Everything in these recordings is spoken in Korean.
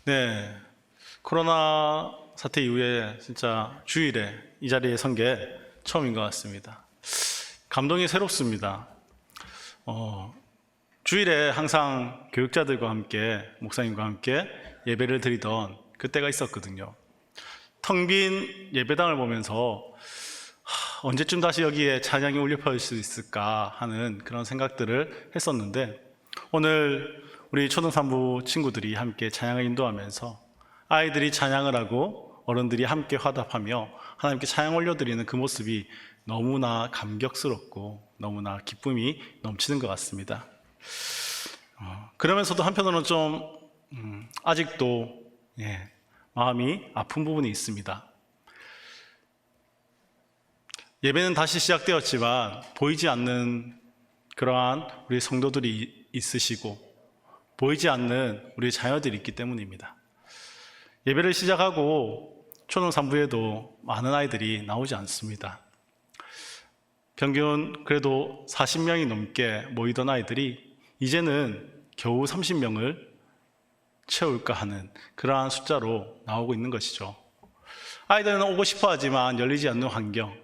네, 코로나 사태 이후에 진짜 주일에 이 자리에 선 게 처음인 것 같습니다. 감동이 새롭습니다. 주일에 항상 교육자들과 함께, 목사님과 함께 예배를 드리던 그때가 있었거든요. 텅 빈 예배당을 보면서 언제쯤 다시 여기에 찬양이 울려 퍼질 수 있을까 하는 그런 생각들을 했었는데, 오늘 우리 초등산부 친구들이 함께 찬양을 인도하면서 아이들이 찬양을 하고 어른들이 함께 화답하며 하나님께 찬양 올려드리는 그 모습이 너무나 감격스럽고 너무나 기쁨이 넘치는 것 같습니다. 그러면서도 한편으로는 좀 아직도 마음이 아픈 부분이 있습니다. 예배는 다시 시작되었지만 보이지 않는 그러한 우리 성도들이 있으시고 보이지 않는 우리 자녀들이 있기 때문입니다. 예배를 시작하고 초등산부에도 많은 아이들이 나오지 않습니다. 평균 그래도 40명이 넘게 모이던 아이들이 이제는 겨우 30명을 채울까 하는 그러한 숫자로 나오고 있는 것이죠. 아이들은 오고 싶어 하지만 열리지 않는 환경,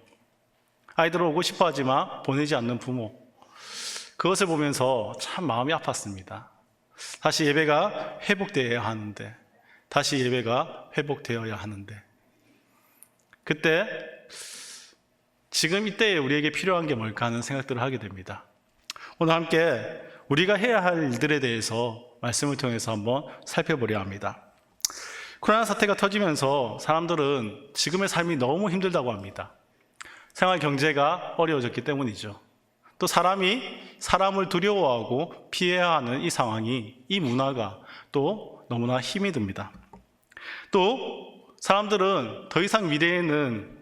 아이들은 오고 싶어 하지만 보내지 않는 부모, 그것을 보면서 참 마음이 아팠습니다. 다시 예배가 회복되어야 하는데, 다시 예배가 회복되어야 하는데, 그때 지금 이때에 우리에게 필요한 게 뭘까 하는 생각들을 하게 됩니다. 오늘 함께 우리가 해야 할 일들에 대해서 말씀을 통해서 한번 살펴보려 합니다. 코로나 사태가 터지면서 사람들은 지금의 삶이 너무 힘들다고 합니다. 생활 경제가 어려워졌기 때문이죠. 또 사람이 사람을 두려워하고 피해야 하는 이 상황이, 이 문화가 또 너무나 힘이 듭니다. 또 사람들은 더 이상 미래에는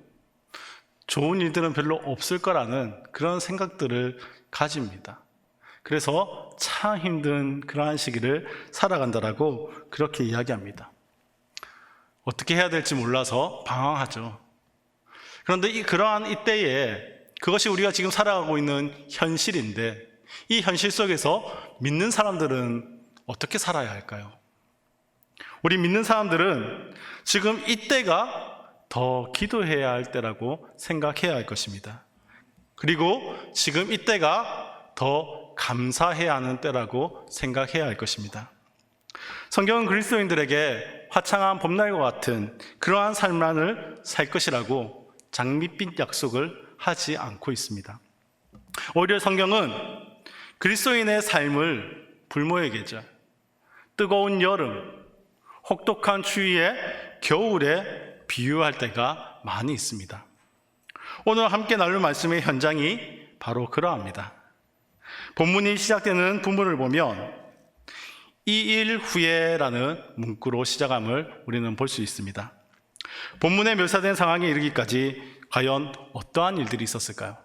좋은 일들은 별로 없을 거라는 그런 생각들을 가집니다. 그래서 참 힘든 그러한 시기를 살아간다라고 그렇게 이야기합니다. 어떻게 해야 될지 몰라서 방황하죠. 그런데 그러한 이때에 그것이 우리가 지금 살아가고 있는 현실인데, 이 현실 속에서 믿는 사람들은 어떻게 살아야 할까요? 우리 믿는 사람들은 지금 이때가 더 기도해야 할 때라고 생각해야 할 것입니다. 그리고 지금 이때가 더 감사해야 하는 때라고 생각해야 할 것입니다. 성경은 그리스도인들에게 화창한 봄날과 같은 그러한 삶만을 살 것이라고 장밋빛 약속을 하지 않고 있습니다. 오히려 성경은 그리스도인의 삶을 불모의 계절, 뜨거운 여름, 혹독한 추위에 겨울에 비유할 때가 많이 있습니다. 오늘 함께 나눌 말씀의 현장이 바로 그러합니다. 본문이 시작되는 부분을 보면 이 일 후에라는 문구로 시작함을 우리는 볼 수 있습니다. 본문에 묘사된 상황에 이르기까지 과연 어떠한 일들이 있었을까요?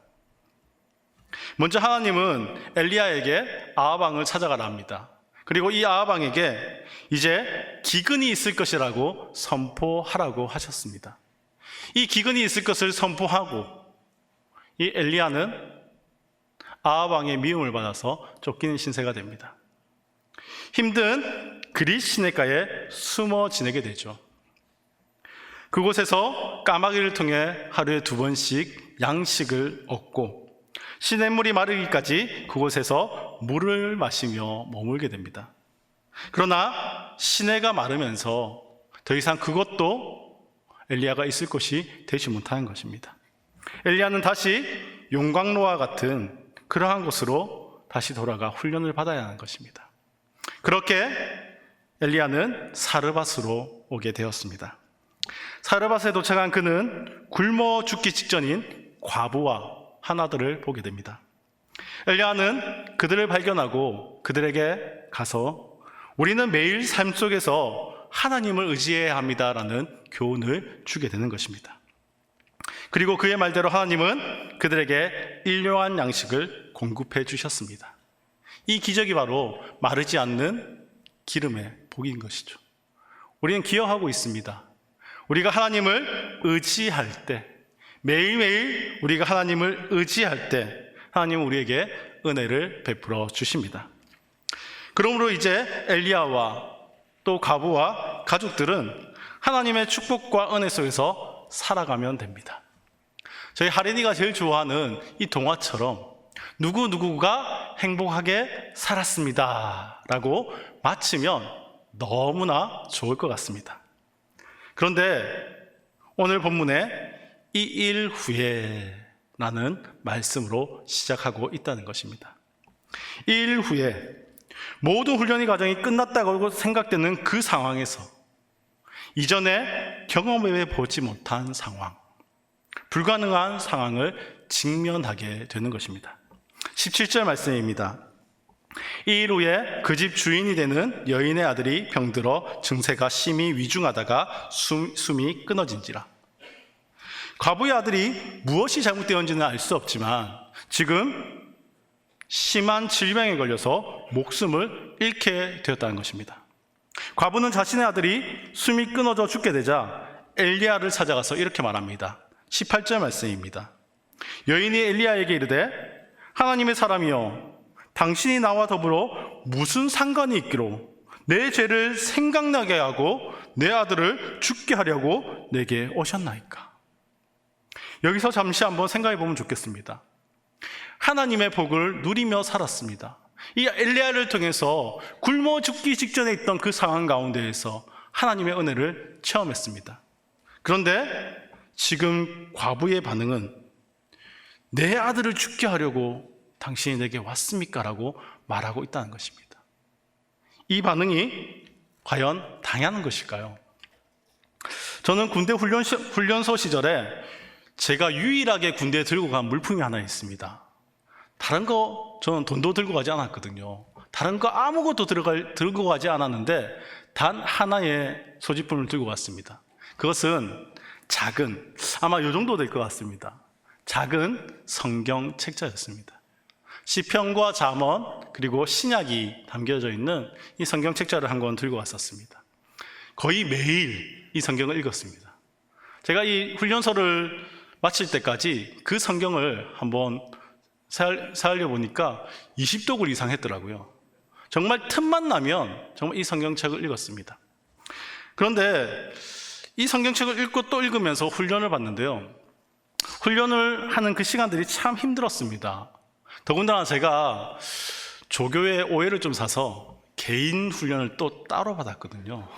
먼저 하나님은 엘리야에게 아합 왕을 찾아가라 합니다. 그리고 이 아합 왕에게 이제 기근이 있을 것이라고 선포하라고 하셨습니다. 이 기근이 있을 것을 선포하고 이 엘리야는 아합 왕의 미움을 받아서 쫓기는 신세가 됩니다. 힘든 그릿 시냇가에 숨어 지내게 되죠. 그곳에서 까마귀를 통해 하루에 2번씩 양식을 얻고 시냇물이 마르기까지 그곳에서 물을 마시며 머물게 됩니다. 그러나 시내가 마르면서 더 이상 그것도 엘리야가 있을 곳이 되지 못하는 것입니다. 엘리야는 다시 용광로와 같은 그러한 곳으로 다시 돌아가 훈련을 받아야 하는 것입니다. 그렇게 엘리야는 사르밧으로 오게 되었습니다. 사르밧에 도착한 그는 굶어 죽기 직전인 과부와 하나들을 보게 됩니다. 엘리야는 그들을 발견하고 그들에게 가서 우리는 매일 삶 속에서 하나님을 의지해야 합니다라는 교훈을 주게 되는 것입니다. 그리고 그의 말대로 하나님은 그들에게 일용할 양식을 공급해 주셨습니다. 이 기적이 바로 마르지 않는 기름의 복인 것이죠. 우리는 기억하고 있습니다. 우리가 하나님을 의지할 때, 매일매일 우리가 하나님을 의지할 때 하나님은 우리에게 은혜를 베풀어 주십니다. 그러므로 이제 엘리야와 또 과부와 가족들은 하나님의 축복과 은혜 속에서 살아가면 됩니다. 저희 하린이가 제일 좋아하는 이 동화처럼 누구누구가 행복하게 살았습니다 라고 마치면 너무나 좋을 것 같습니다. 그런데 오늘 본문에 이 일 후에 라는 말씀으로 시작하고 있다는 것입니다. 이 일 후에 모든 훈련의 과정이 끝났다고 생각되는 그 상황에서 이전에 경험해 보지 못한 상황, 불가능한 상황을 직면하게 되는 것입니다. 17절 말씀입니다. 이 일 후에 그 집 주인이 되는 여인의 아들이 병들어 증세가 심히 위중하다가 숨이 끊어진지라. 과부의 아들이 무엇이 잘못되었는지는 알 수 없지만 지금 심한 질병에 걸려서 목숨을 잃게 되었다는 것입니다. 과부는 자신의 아들이 숨이 끊어져 죽게 되자 엘리야를 찾아가서 이렇게 말합니다. 18절 말씀입니다. 여인이 엘리야에게 이르되 하나님의 사람이여, 당신이 나와 더불어 무슨 상관이 있기로 내 죄를 생각나게 하고 내 아들을 죽게 하려고 내게 오셨나이까. 여기서 잠시 한번 생각해 보면 좋겠습니다. 하나님의 복을 누리며 살았습니다. 이 엘리야를 통해서 굶어 죽기 직전에 있던 그 상황 가운데에서 하나님의 은혜를 체험했습니다. 그런데 지금 과부의 반응은 내 아들을 죽게 하려고 당신이 내게 왔습니까? 라고 말하고 있다는 것입니다. 이 반응이 과연 당연한 것일까요? 저는 군대 훈련소 시절에 제가 유일하게 군대에 들고 간 물품이 하나 있습니다. 다른 거 저는 돈도 들고 가지 않았거든요. 다른 거 아무것도 들고 가지 않았는데 단 하나의 소지품을 들고 갔습니다. 그것은 작은, 아마 이 정도 될 것 같습니다. 작은 성경 책자였습니다. 시편과 잠언 그리고 신약이 담겨져 있는 이 성경 책자를 한 권 들고 왔었습니다. 거의 매일 이 성경을 읽었습니다. 제가 이 훈련소를 마칠 때까지 그 성경을 한번 살려 보니까 20독을 이상 했더라고요. 정말 틈만 나면 정말 이 성경책을 읽었습니다. 그런데 이 성경책을 읽고 또 읽으면서 훈련을 받는데요, 훈련을 하는 그 시간들이 참 힘들었습니다. 더군다나 제가 조교의 오해를 좀 사서 개인 훈련을 또 따로 받았거든요.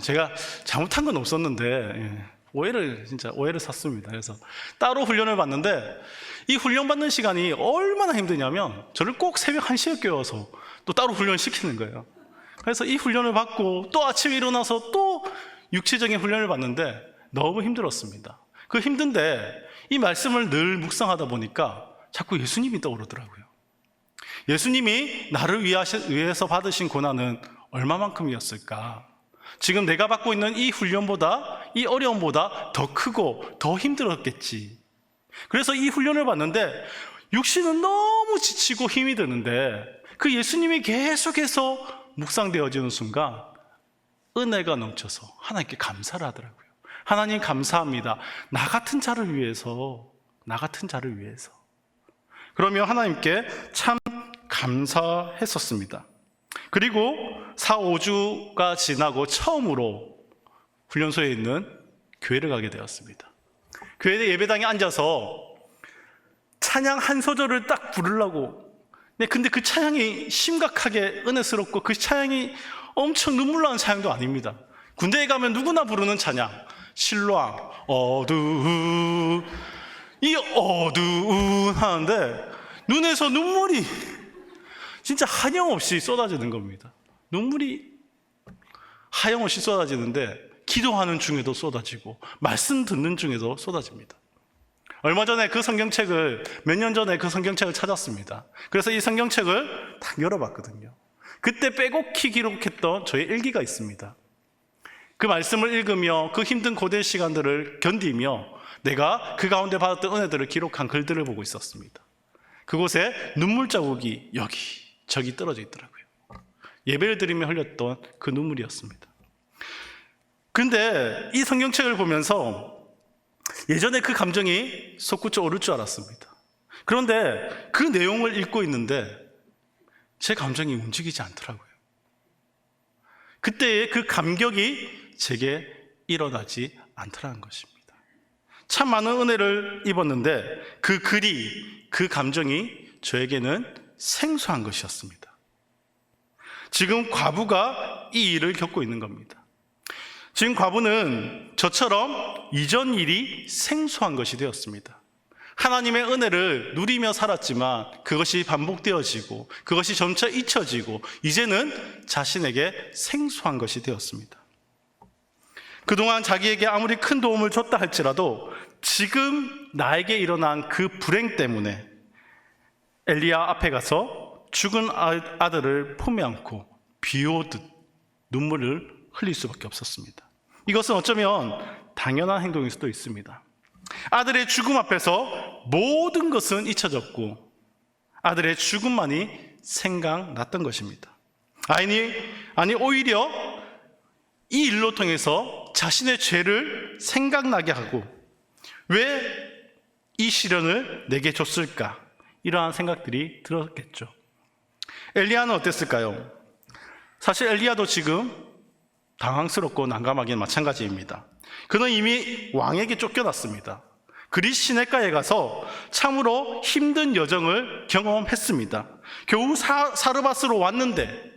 제가 잘못한 건 없었는데 오해를 샀습니다. 그래서 따로 훈련을 받는데 이 훈련 받는 시간이 얼마나 힘드냐면 저를 꼭 새벽 1시에 깨워서 또 따로 훈련시키는 거예요. 그래서 이 훈련을 받고 또 아침에 일어나서 또 육체적인 훈련을 받는데 너무 힘들었습니다. 그 힘든데 이 말씀을 늘 묵상하다 보니까 자꾸 예수님이 떠오르더라고요. 예수님이 나를 위해서 받으신 고난은 얼마만큼이었을까? 지금 내가 받고 있는 이 훈련보다, 이 어려움보다 더 크고 더 힘들었겠지. 그래서 이 훈련을 받는데 육신은 너무 지치고 힘이 드는데 그 예수님이 계속해서 묵상되어지는 순간 은혜가 넘쳐서 하나님께 감사를 하더라고요. 하나님 감사합니다. 나 같은 자를 위해서. 그러면 하나님께 참 감사했었습니다. 그리고 4, 5주가 지나고 처음으로 훈련소에 있는 교회를 가게 되었습니다. 교회 예배당에 앉아서 찬양 한 소절을 딱 부르려고, 근데 그 찬양이 심각하게 은혜스럽고 그 찬양이 엄청 눈물 나는 찬양도 아닙니다. 군대에 가면 누구나 부르는 찬양, 실로암, 어두운, 이 어두운 하는데 눈에서 눈물이 진짜 한영없이 쏟아지는 겁니다. 눈물이 하염없이 쏟아지는데 기도하는 중에도 쏟아지고 말씀 듣는 중에도 쏟아집니다. 얼마 전에 몇 년 전에 그 성경책을 찾았습니다. 그래서 이 성경책을 딱 열어봤거든요. 그때 빼곡히 기록했던 저의 일기가 있습니다. 그 말씀을 읽으며 그 힘든 고대 시간들을 견디며 내가 그 가운데 받았던 은혜들을 기록한 글들을 보고 있었습니다. 그곳에 눈물 자국이 여기 저기 떨어져 있더라고요. 예배를 드리며 흘렸던 그 눈물이었습니다. 근데 이 성경책을 보면서 예전에 그 감정이 솟구쳐 오를 줄 알았습니다. 그런데 그 내용을 읽고 있는데 제 감정이 움직이지 않더라고요. 그때의 그 감격이 제게 일어나지 않더라는 것입니다. 참 많은 은혜를 입었는데 그 글이, 그 감정이 저에게는 생소한 것이었습니다. 지금 과부가 이 일을 겪고 있는 겁니다. 지금 과부는 저처럼 이전 일이 생소한 것이 되었습니다. 하나님의 은혜를 누리며 살았지만 그것이 반복되어지고 그것이 점차 잊혀지고 이제는 자신에게 생소한 것이 되었습니다. 그동안 자기에게 아무리 큰 도움을 줬다 할지라도 지금 나에게 일어난 그 불행 때문에 엘리야 앞에 가서 죽은 아들을 품에 안고 비오듯 눈물을 흘릴 수밖에 없었습니다. 이것은 어쩌면 당연한 행동일 수도 있습니다. 아들의 죽음 앞에서 모든 것은 잊혀졌고 아들의 죽음만이 생각났던 것입니다. 아니 오히려 이 일로 통해서 자신의 죄를 생각나게 하고 왜 이 시련을 내게 줬을까? 이러한 생각들이 들었겠죠. 엘리야는 어땠을까요? 사실 엘리야도 지금 당황스럽고 난감하기는 마찬가지입니다. 그는 이미 왕에게 쫓겨났습니다. 그리 시내가에 가서 참으로 힘든 여정을 경험했습니다. 겨우 사르밧으로 왔는데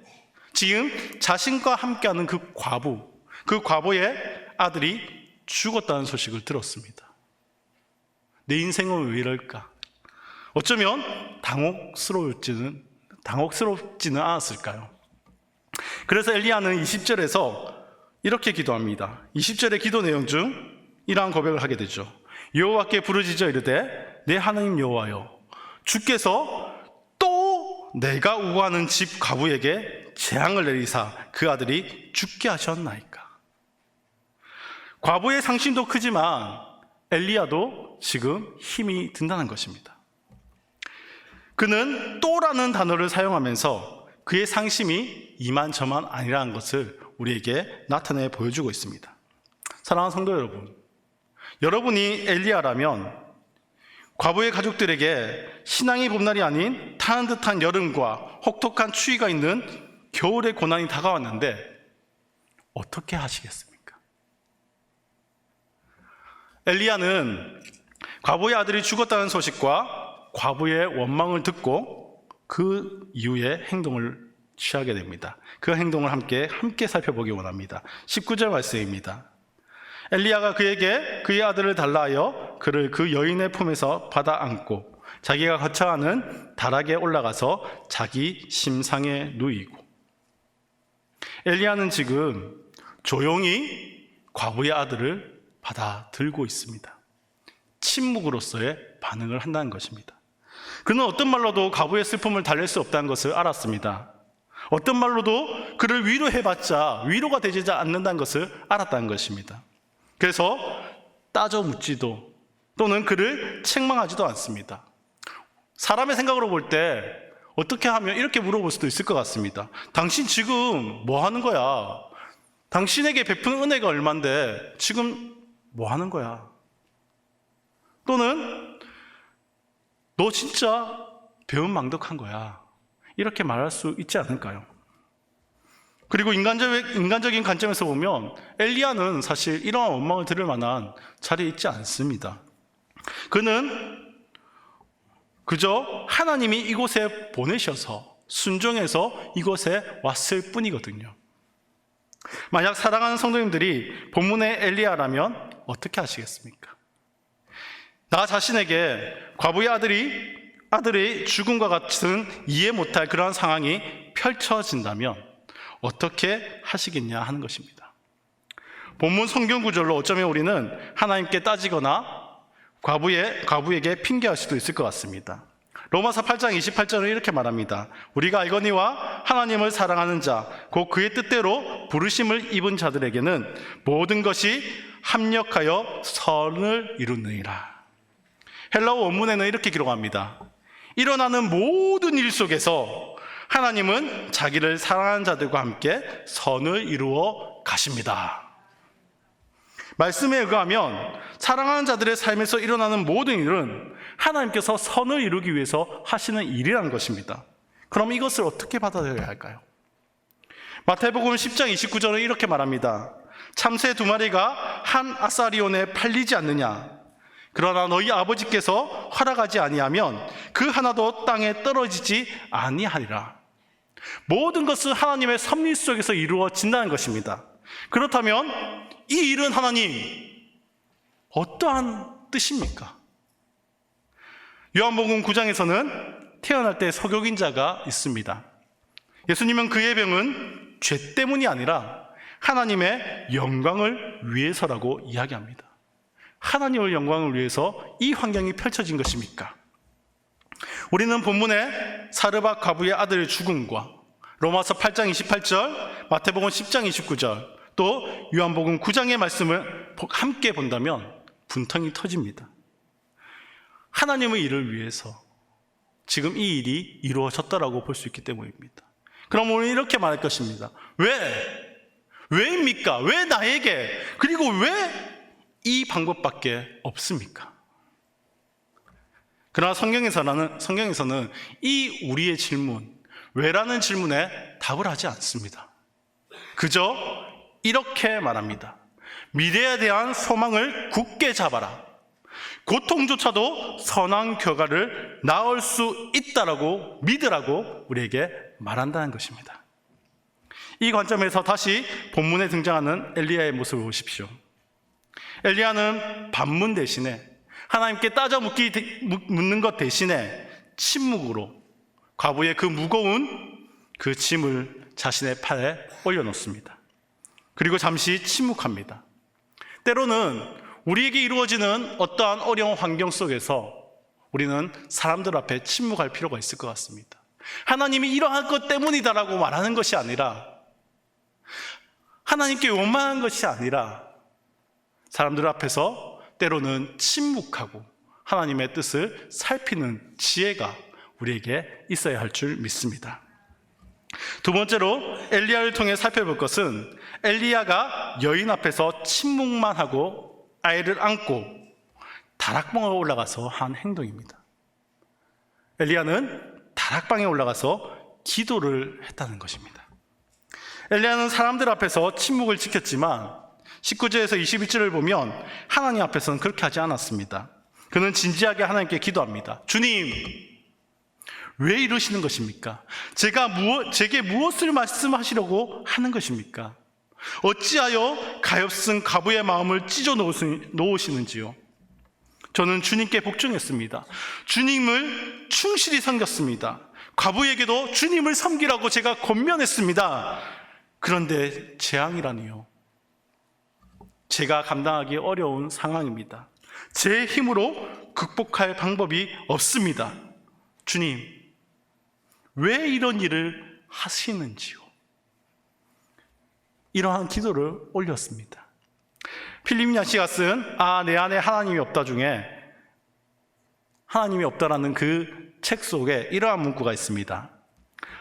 지금 자신과 함께하는 그 과부의 아들이 죽었다는 소식을 들었습니다. 내 인생은 왜 이럴까? 어쩌면 당혹스럽지는 않았을까요? 그래서 엘리야는 20절에서 이렇게 기도합니다. 20절의 기도 내용 중 이러한 고백을 하게 되죠. 여호와께 부르짖어 이르되 내 하나님 여호와여, 주께서 또 내가 우거하는 집 과부에게 재앙을 내리사 그 아들이 죽게 하셨나이까. 과부의 상심도 크지만 엘리야도 지금 힘이 든다는 것입니다. 그는 또라는 단어를 사용하면서 그의 상심이 이만저만 아니라는 것을 우리에게 나타내 보여주고 있습니다. 사랑하는 성도 여러분, 여러분이 엘리야라면 과부의 가족들에게 신앙의 봄날이 아닌 타는 듯한 여름과 혹독한 추위가 있는 겨울의 고난이 다가왔는데 어떻게 하시겠습니까? 엘리야는 과부의 아들이 죽었다는 소식과 과부의 원망을 듣고 그 이후에 행동을 취하게 됩니다. 그 행동을 함께 살펴보기 원합니다. 19절 말씀입니다. 엘리야가 그에게 그의 아들을 달라 하여 그를 그 여인의 품에서 받아 안고 자기가 거처하는 다락에 올라가서 자기 심상에 누이고. 엘리야는 지금 조용히 과부의 아들을 받아 들고 있습니다. 침묵으로서의 반응을 한다는 것입니다. 그는 어떤 말로도 과부의 슬픔을 달랠 수 없다는 것을 알았습니다. 어떤 말로도 그를 위로해봤자 위로가 되지 않는다는 것을 알았다는 것입니다. 그래서 따져 묻지도 또는 그를 책망하지도 않습니다. 사람의 생각으로 볼 때 어떻게 하면 이렇게 물어볼 수도 있을 것 같습니다. 당신 지금 뭐 하는 거야? 당신에게 베푼 은혜가 얼만데 지금 뭐 하는 거야? 또는 너 진짜 배은망덕한 거야. 이렇게 말할 수 있지 않을까요? 그리고 인간적인 관점에서 보면 엘리야는 사실 이러한 원망을 들을 만한 자리에 있지 않습니다. 그는 그저 하나님이 이곳에 보내셔서 순종해서 이곳에 왔을 뿐이거든요. 만약 사랑하는 성도님들이 본문의 엘리야라면 어떻게 하시겠습니까? 나 자신에게 과부의 아들의 죽음과 같은 이해 못할 그러한 상황이 펼쳐진다면 어떻게 하시겠냐 하는 것입니다. 본문 성경 구절로 어쩌면 우리는 하나님께 따지거나 과부에게 핑계할 수도 있을 것 같습니다. 로마서 8장 28절은 이렇게 말합니다. 우리가 알거니와 하나님을 사랑하는 자, 곧 그의 뜻대로 부르심을 입은 자들에게는 모든 것이 합력하여 선을 이루느니라. 헬라어 원문에는 이렇게 기록합니다. 일어나는 모든 일 속에서 하나님은 자기를 사랑하는 자들과 함께 선을 이루어 가십니다. 말씀에 의하면 사랑하는 자들의 삶에서 일어나는 모든 일은 하나님께서 선을 이루기 위해서 하시는 일이라는 것입니다. 그럼 이것을 어떻게 받아들여야 할까요? 마태복음 10장 29절은 이렇게 말합니다. 참새 2마리가 한 아사리온에 팔리지 않느냐? 그러나 너희 아버지께서 허락하지 아니하면 그 하나도 땅에 떨어지지 아니하리라. 모든 것은 하나님의 섭리 속에서 이루어진다는 것입니다. 그렇다면 이 일은 하나님 어떠한 뜻입니까? 요한복음 9장에서는 태어날 때 소경인자가 있습니다. 예수님은 그의 병은 죄 때문이 아니라 하나님의 영광을 위해서라고 이야기합니다. 하나님의 영광을 위해서 이 환경이 펼쳐진 것입니까? 우리는 본문에 사르밧 과부의 아들의 죽음과 로마서 8장 28절, 마태복음 10장 29절, 또 요한복음 9장의 말씀을 함께 본다면 분통이 터집니다. 하나님의 일을 위해서 지금 이 일이 이루어졌다라고 볼 수 있기 때문입니다. 그럼 우리는 이렇게 말할 것입니다. 왜입니까? 왜 나에게? 그리고 왜 이 방법밖에 없습니까? 그러나 성경에서는 이 우리의 질문, 왜라는 질문에 답을 하지 않습니다. 그저 이렇게 말합니다. 미래에 대한 소망을 굳게 잡아라. 고통조차도 선한 결과를 낳을 수 있다라고 믿으라고 우리에게 말한다는 것입니다. 이 관점에서 다시 본문에 등장하는 엘리야의 모습을 보십시오. 엘리야는 반문 대신에 하나님께 따져 묻는 것 대신에 침묵으로 과부의 그 무거운 그 짐을 자신의 팔에 올려놓습니다. 그리고 잠시 침묵합니다. 때로는 우리에게 이루어지는 어떠한 어려운 환경 속에서 우리는 사람들 앞에 침묵할 필요가 있을 것 같습니다. 하나님이 이러한 것 때문이다라고 말하는 것이 아니라, 하나님께 원망한 것이 아니라 사람들 앞에서 때로는 침묵하고 하나님의 뜻을 살피는 지혜가 우리에게 있어야 할 줄 믿습니다. 두 번째로 엘리야를 통해 살펴볼 것은 엘리야가 여인 앞에서 침묵만 하고 아이를 안고 다락방에 올라가서 한 행동입니다. 엘리야는 다락방에 올라가서 기도를 했다는 것입니다. 엘리야는 사람들 앞에서 침묵을 지켰지만 19절에서 21절을 보면 하나님 앞에서는 그렇게 하지 않았습니다. 그는 진지하게 하나님께 기도합니다. 주님, 왜 이러시는 것입니까? 제게 무엇을 말씀하시려고 하는 것입니까? 어찌하여 가엾은 과부의 마음을 찢어 놓으시는지요? 저는 주님께 복종했습니다. 주님을 충실히 섬겼습니다. 과부에게도 주님을 섬기라고 제가 권면했습니다. 그런데 재앙이라니요. 제가 감당하기 어려운 상황입니다. 제 힘으로 극복할 방법이 없습니다. 주님, 왜 이런 일을 하시는지요? 이러한 기도를 올렸습니다. 필립 야시가 쓴 내 안에 하나님이 없다 중에 하나님이 없다라는 그 책 속에 이러한 문구가 있습니다.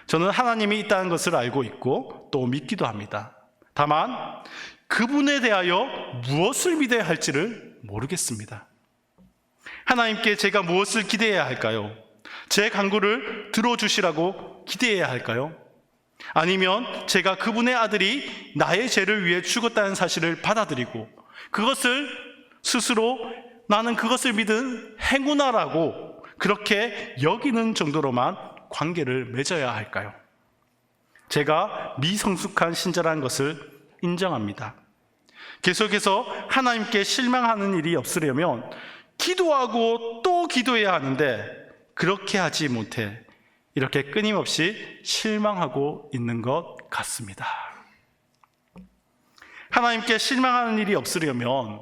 저는 하나님이 있다는 것을 알고 있고 또 믿기도 합니다. 다만 그분에 대하여 무엇을 믿어야 할지를 모르겠습니다. 하나님께 제가 무엇을 기대해야 할까요? 제 간구를 들어주시라고 기대해야 할까요? 아니면 제가 그분의 아들이 나의 죄를 위해 죽었다는 사실을 받아들이고 그것을 스스로 나는 그것을 믿은 행운아라고 그렇게 여기는 정도로만 관계를 맺어야 할까요? 제가 미성숙한 신자라는 것을 인정합니다. 계속해서 하나님께 실망하는 일이 없으려면 기도하고 또 기도해야 하는데 그렇게 하지 못해 이렇게 끊임없이 실망하고 있는 것 같습니다. 하나님께 실망하는 일이 없으려면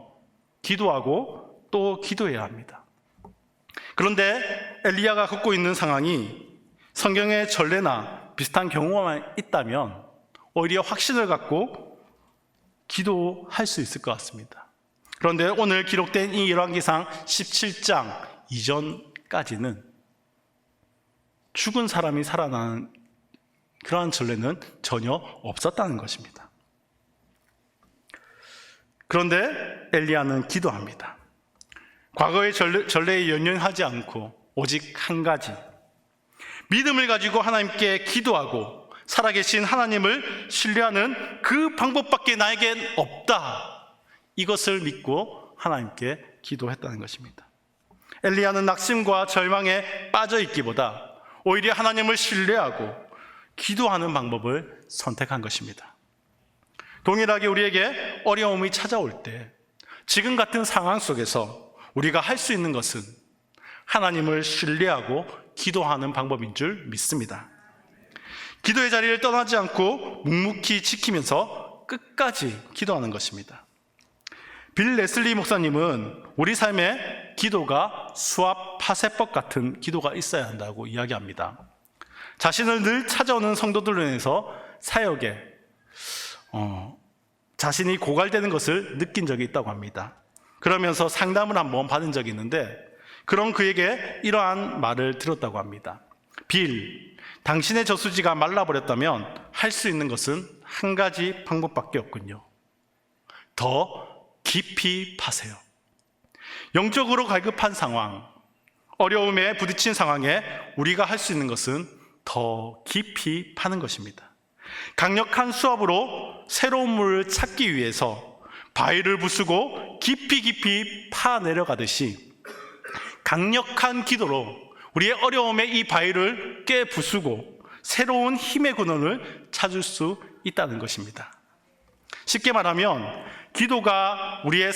기도하고 또 기도해야 합니다. 그런데 엘리야가 겪고 있는 상황이 성경의 전례나 비슷한 경우만 있다면 오히려 확신을 갖고 기도할 수 있을 것 같습니다. 그런데 오늘 기록된 이 열왕기상 17장 이전까지는 죽은 사람이 살아나는 그러한 전례는 전혀 없었다는 것입니다. 그런데 엘리야는 기도합니다. 과거의 전례에 연연하지 않고 오직 한 가지 믿음을 가지고 하나님께 기도하고 살아계신 하나님을 신뢰하는 그 방법밖에 나에겐 없다. 이것을 믿고 하나님께 기도했다는 것입니다. 엘리야는 낙심과 절망에 빠져 있기보다 오히려 하나님을 신뢰하고 기도하는 방법을 선택한 것입니다. 동일하게 우리에게 어려움이 찾아올 때 지금 같은 상황 속에서 우리가 할 수 있는 것은 하나님을 신뢰하고 기도하는 방법인 줄 믿습니다. 기도의 자리를 떠나지 않고 묵묵히 지키면서 끝까지 기도하는 것입니다. 빌 레슬리 목사님은 우리 삶에 기도가 수압 파쇄법 같은 기도가 있어야 한다고 이야기합니다. 자신을 늘 찾아오는 성도들로 인해서 사역에 자신이 고갈되는 것을 느낀 적이 있다고 합니다. 그러면서 상담을 한번 받은 적이 있는데 그런 그에게 이러한 말을 들었다고 합니다. 빌, 당신의 저수지가 말라버렸다면 할 수 있는 것은 한 가지 방법밖에 없군요. 더 깊이 파세요. 영적으로 갈급한 상황, 어려움에 부딪힌 상황에 우리가 할 수 있는 것은 더 깊이 파는 것입니다. 강력한 수압으로 새로운 물을 찾기 위해서 바위를 부수고 깊이 파 내려가듯이 강력한 기도로 우리의 어려움의 이 바위를 깨 부수고 새로운 힘의 근원을 찾을 수 있다는 것입니다. 쉽게 말하면 기도가 우리의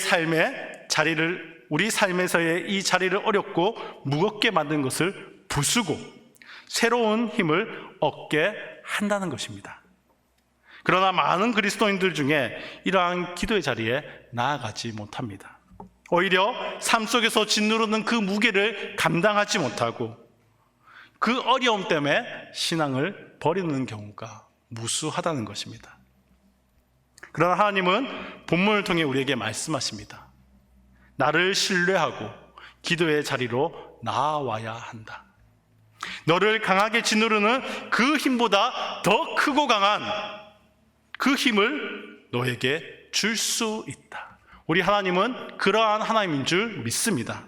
삶에서의 이 자리를 어렵고 무겁게 만든 것을 부수고 새로운 힘을 얻게 한다는 것입니다. 그러나 많은 그리스도인들 중에 이러한 기도의 자리에 나아가지 못합니다. 오히려 삶 속에서 짓누르는 그 무게를 감당하지 못하고 그 어려움 때문에 신앙을 버리는 경우가 무수하다는 것입니다. 그러나 하나님은 본문을 통해 우리에게 말씀하십니다. 나를 신뢰하고 기도의 자리로 나아와야 한다. 너를 강하게 짓누르는 그 힘보다 더 크고 강한 그 힘을 너에게 줄 수 있다. 우리 하나님은 그러한 하나님인 줄 믿습니다.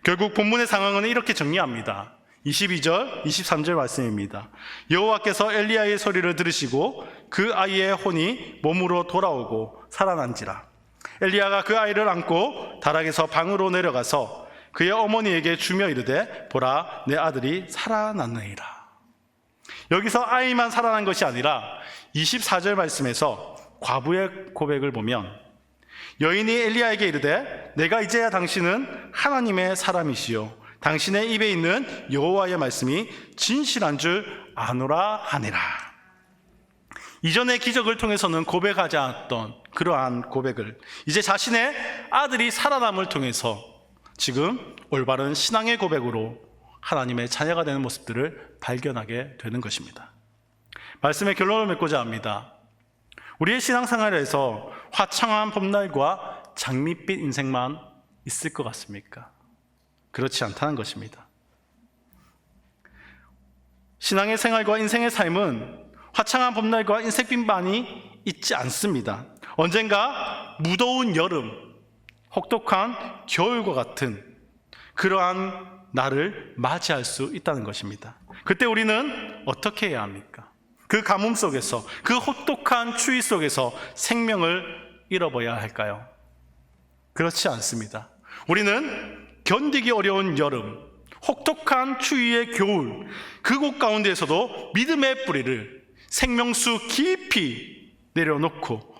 결국 본문의 상황은 이렇게 정리합니다. 22절, 23절 말씀입니다. 여호와께서 엘리야의 소리를 들으시고 그 아이의 혼이 몸으로 돌아오고 살아난지라. 엘리야가 그 아이를 안고 다락에서 방으로 내려가서 그의 어머니에게 주며 이르되 보라 내 아들이 살아났느니라. 여기서 아이만 살아난 것이 아니라 24절 말씀에서 과부의 고백을 보면 여인이 엘리야에게 이르되 내가 이제야 당신은 하나님의 사람이시요 당신의 입에 있는 여호와의 말씀이 진실한 줄 아노라 하니라. 이전의 기적을 통해서는 고백하지 않았던 그러한 고백을 이제 자신의 아들이 살아남을 통해서 지금 올바른 신앙의 고백으로 하나님의 자녀가 되는 모습들을 발견하게 되는 것입니다. 말씀의 결론을 맺고자 합니다. 우리의 신앙생활에서 화창한 봄날과 장밋빛 인생만 있을 것 같습니까? 그렇지 않다는 것입니다. 신앙의 생활과 인생의 삶은 화창한 봄날과 인생빛만이 있지 않습니다. 언젠가 무더운 여름, 혹독한 겨울과 같은 그러한 날을 맞이할 수 있다는 것입니다. 그때 우리는 어떻게 해야 합니까? 그 가뭄 속에서, 그 혹독한 추위 속에서 생명을 잃어버려야 할까요? 그렇지 않습니다. 우리는 견디기 어려운 여름, 혹독한 추위의 겨울, 그곳 가운데에서도 믿음의 뿌리를 생명수 깊이 내려놓고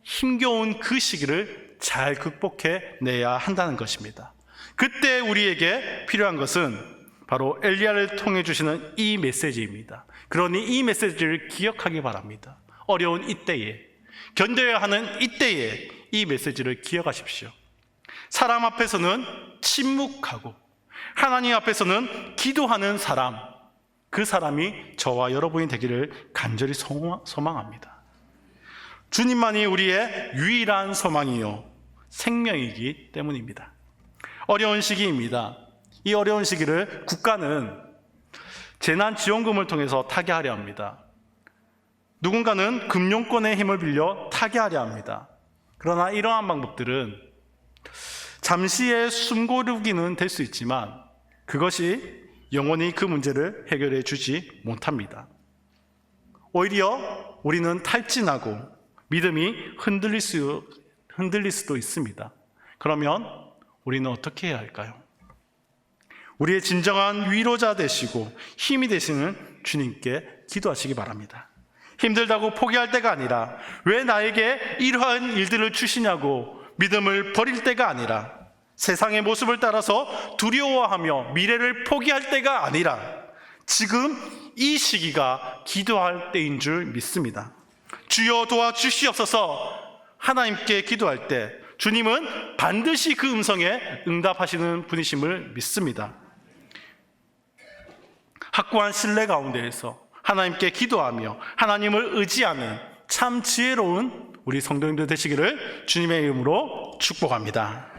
힘겨운 그 시기를 잘 극복해 내야 한다는 것입니다. 그때 우리에게 필요한 것은 바로 엘리야를 통해 주시는 이 메시지입니다. 그러니 이 메시지를 기억하기 바랍니다. 어려운 이때에, 견뎌야 하는 이때에 이 메시지를 기억하십시오. 사람 앞에서는 침묵하고 하나님 앞에서는 기도하는 사람, 그 사람이 저와 여러분이 되기를 간절히 소망합니다. 주님만이 우리의 유일한 소망이요 생명이기 때문입니다. 어려운 시기입니다. 이 어려운 시기를 국가는 재난지원금을 통해서 타개하려 합니다. 누군가는 금융권의 힘을 빌려 타개하려 합니다. 그러나 이러한 방법들은 잠시의 숨고르기는 될 수 있지만 그것이 영원히 그 문제를 해결해 주지 못합니다. 오히려 우리는 탈진하고 믿음이 흔들릴 수도 있습니다. 그러면 우리는 어떻게 해야 할까요? 우리의 진정한 위로자 되시고 힘이 되시는 주님께 기도하시기 바랍니다. 힘들다고 포기할 때가 아니라 왜 나에게 이러한 일들을 주시냐고 믿음을 버릴 때가 아니라 세상의 모습을 따라서 두려워하며 미래를 포기할 때가 아니라 지금 이 시기가 기도할 때인 줄 믿습니다. 주여 도와주시옵소서 하나님께 기도할 때 주님은 반드시 그 음성에 응답하시는 분이심을 믿습니다. 확고한 신뢰 가운데에서 하나님께 기도하며 하나님을 의지하는 참 지혜로운 우리 성도님들 되시기를 주님의 이름으로 축복합니다.